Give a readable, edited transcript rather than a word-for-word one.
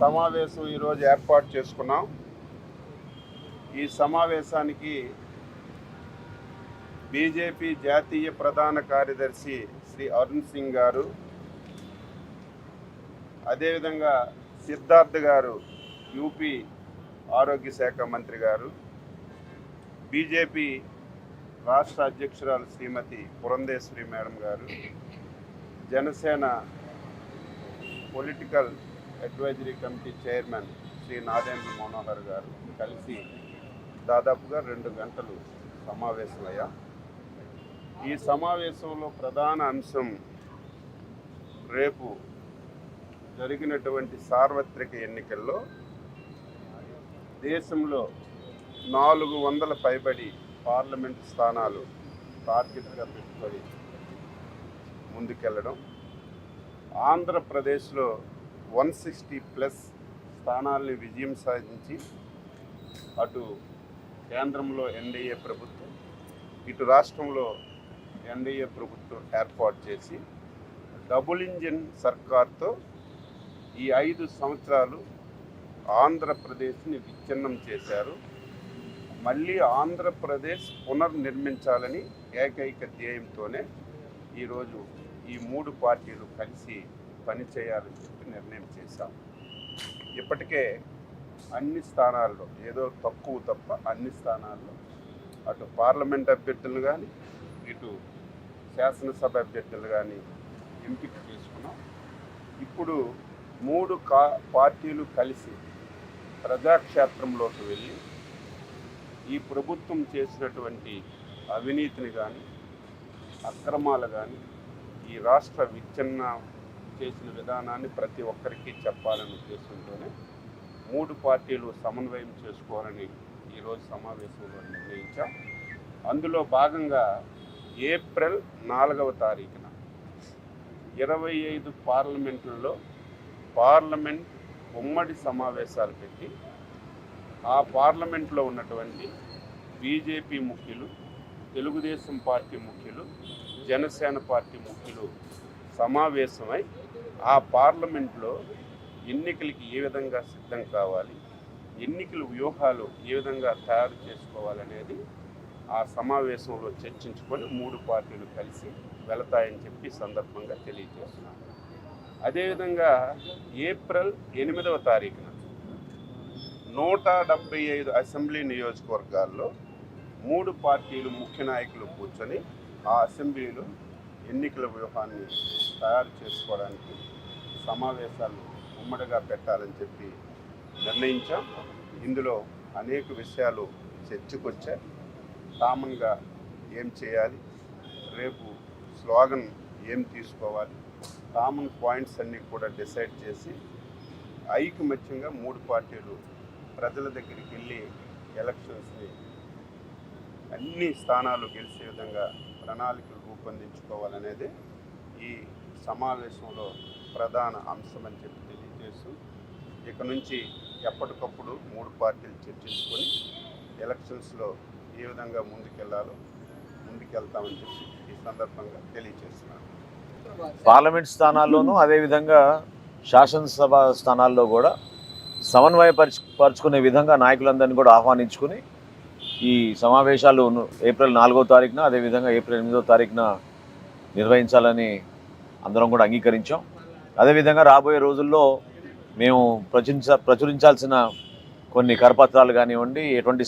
సమావేశం ఈరోజు ఏర్పాటు చేసుకున్నాం. ఈ సమావేశానికి బీజేపీ జాతీయ ప్రధాన కార్యదర్శి శ్రీ అరుణ్ సింగ్ గారు, అదేవిధంగా సిద్ధార్థ్ గారు యూపీ ఆరోగ్య శాఖ మంత్రి గారు, బీజేపీ రాష్ట్ర అధ్యక్షురాలు శ్రీమతి Purandeswari madam garu, Janasena political advisory committee chairman Shri Nadendla Manohar garu కలిసి దాదాపుగా 2 గంటలు సమావేశమయ్యా. ఈ సమావేశంలో ప్రధాన అంశం రేపు జరిగినటువంటి సార్వత్రిక ఎన్నికల్లో దేశంలో 400 పైబడి పార్లమెంటు స్థానాలు టార్గెట్గా పెట్టుకొని ముందుకెళ్ళడం, ఆంధ్రప్రదేశ్లో 160+ స్థానాల్ని విజయం సాధించి అటు కేంద్రంలో ఎన్డీఏ ప్రభుత్వం, ఇటు రాష్ట్రంలో ఎన్డీఏ ప్రభుత్వం ఏర్పాటు చేసి డబుల్ ఇంజిన్ సర్కార్తో ఈ 5 సంవత్సరాలు ఆంధ్రప్రదేశ్ని విచ్ఛిన్నం చేశారు. మళ్ళీ ఆంధ్రప్రదేశ్ పునర్నిర్మించాలని ఏకైక ధ్యేయంతోనే ఈరోజు ఈ 3 పార్టీలు కలిసి పనిచేయాలని చెప్పి నిర్ణయం చేశాం. ఇప్పటికే అన్ని స్థానాల్లో, ఏదో తక్కువ తప్ప అన్ని స్థానాల్లో అటు పార్లమెంట్ అభ్యర్థులు కానీ ఇటు శాసనసభ అభ్యర్థులు కానీ ఎంపిక చేసుకున్నాం. ఇప్పుడు 3 పార్టీలు కలిసి ప్రజాక్షేత్రంలోకి వెళ్ళి ఈ ప్రభుత్వం చేసినటువంటి అవినీతిని కానీ అక్రమాలు కానీ ఈ రాష్ట్ర విచ్ఛిన్న చేసిన విధానాన్ని ప్రతి ఒక్కరికి చెప్పాలనే ఉద్దేశంతోనే 3 పార్టీలు సమన్వయం చేసుకోవాలని ఈరోజు సమావేశంలో నిర్ణయించాం. అందులో భాగంగా ఏప్రిల్ 4వ తారీఖున 25 పార్లమెంట్లలో పార్లమెంట్ ఉమ్మడి సమావేశాలు పెట్టి ఆ పార్లమెంట్లో ఉన్నటువంటి బీజేపీ ముఖ్యులు, తెలుగుదేశం పార్టీ ముఖ్యులు, జనసేన పార్టీ ముఖ్యులు సమావేశమై ఆ పార్లమెంట్లో ఎన్నికలకి ఏ విధంగా సిద్ధం కావాలి, ఎన్నికల వ్యూహాలు ఏ విధంగా తయారు చేసుకోవాలనేది ఆ సమావేశంలో చర్చించుకొని 3 పార్టీలు కలిసి వెళతాయని చెప్పి సందర్భంగా తెలియజేస్తున్నాను. అదేవిధంగా ఏప్రిల్ 8వ తారీఖున 175 అసెంబ్లీ నియోజకవర్గాల్లో 3 పార్టీలు ముఖ్య నాయకులు కూర్చొని ఆ అసెంబ్లీలో ఎన్నికల వ్యూహాన్ని తయారు చేసుకోవడానికి సమావేశాలు ఉమ్మడిగా పెట్టాలని చెప్పి నిర్ణయించాం. ఇందులో అనేక విషయాలు చర్చకొచ్చాయి. కామన్గా ఏం చేయాలి, రేపు స్లోగన్ ఏం తీసుకోవాలి, కామన్ పాయింట్స్ అన్నీ కూడా డిసైడ్ చేసి ఐకమత్యంగా 3 పార్టీలు ప్రజల దగ్గరికి వెళ్ళి ఎలక్షన్స్ని అన్ని స్థానాలు గెలిచే విధంగా ప్రణాళికలు రూపొందించుకోవాలనేది ఈ సమావేశంలో ప్రధాన అంశం అని చెప్పి తెలియజేస్తూ ఇక నుంచి ఎప్పటికప్పుడు 3 పార్టీలు చర్చించుకొని ఎలక్షన్స్లో ఏ విధంగా ముందుకెళ్తామని చెప్పి ఈ సందర్భంగా తెలియజేస్తున్నాను. పార్లమెంట్ స్థానాల్లోనూ అదేవిధంగా శాసనసభ స్థానాల్లో కూడా సమన్వయపరుచుకునే విధంగా నాయకులందరినీ కూడా ఆహ్వానించుకుని ఈ సమావేశాలు ఏప్రిల్ 4వ తారీఖున అదేవిధంగా ఏప్రిల్ 8వ తారీఖున నిర్వహించాలని అందరం కూడా అంగీకరించాం. అదేవిధంగా రాబోయే రోజుల్లో మేము ప్రచురించాల్సిన కొన్ని కరపత్రాలు కానివ్వండి, ఎటువంటి